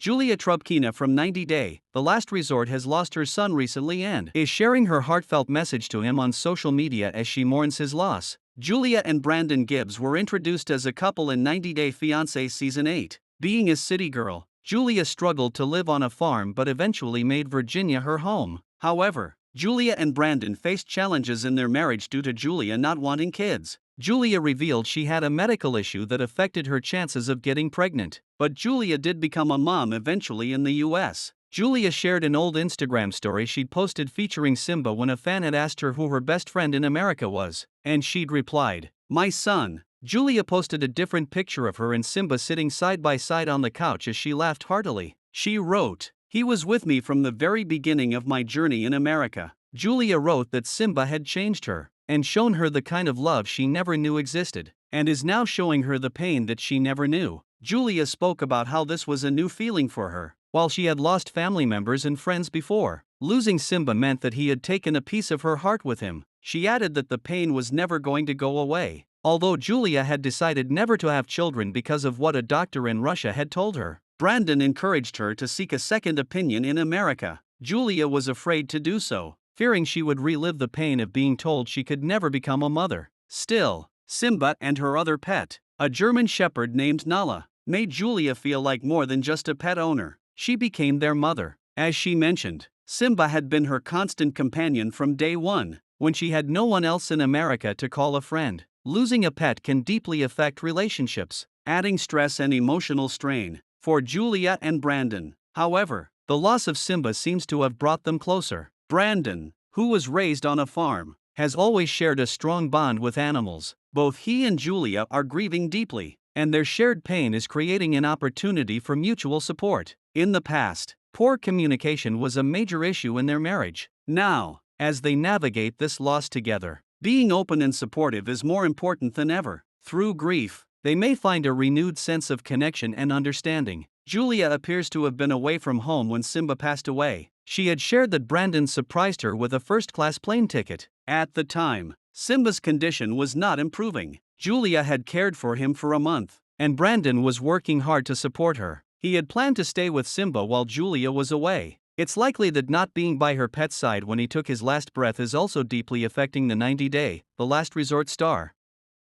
Julia Trubkina from 90 Day, The Last Resort has lost her son recently and is sharing her heartfelt message to him on social media as she mourns his loss. Julia and Brandon Gibbs were introduced as a couple in 90 Day Fiancé Season 8. Being a city girl, Julia struggled to live on a farm but eventually made Virginia her home. However, Julia and Brandon faced challenges in their marriage due to Julia not wanting kids. Julia revealed she had a medical issue that affected her chances of getting pregnant, but Julia did become a mom eventually in the US. Julia shared an old Instagram story she'd posted featuring Simba when a fan had asked her who her best friend in America was, and she'd replied, "My son." Julia posted a different picture of her and Simba sitting side by side on the couch as she laughed heartily. She wrote, "He was with me from the very beginning of my journey in America." Julia wrote that Simba had changed her and shown her the kind of love she never knew existed, and is now showing her the pain that she never knew. Julia spoke about how this was a new feeling for her. While she had lost family members and friends before, losing Simba meant that he had taken a piece of her heart with him. She added that the pain was never going to go away. Although Julia had decided never to have children because of what a doctor in Russia had told her, Brandon encouraged her to seek a second opinion in America. Julia was afraid to do so, fearing she would relive the pain of being told she could never become a mother. Still, Simba and her other pet, a German shepherd named Nala, made Julia feel like more than just a pet owner. She became their mother. As she mentioned, Simba had been her constant companion from day one, when she had no one else in America to call a friend. Losing a pet can deeply affect relationships, adding stress and emotional strain for Julia and Brandon. However, the loss of Simba seems to have brought them closer. Brandon, who was raised on a farm, has always shared a strong bond with animals. Both he and Julia are grieving deeply, and their shared pain is creating an opportunity for mutual support. In the past, poor communication was a major issue in their marriage. Now, as they navigate this loss together, being open and supportive is more important than ever. Through grief, they may find a renewed sense of connection and understanding. Julia appears to have been away from home when Simba passed away. She had shared that Brandon surprised her with a first-class plane ticket. At the time, Simba's condition was not improving. Julia had cared for him for a month, and Brandon was working hard to support her. He had planned to stay with Simba while Julia was away. It's likely that not being by her pet's side when he took his last breath is also deeply affecting the 90 Day, The Last Resort star.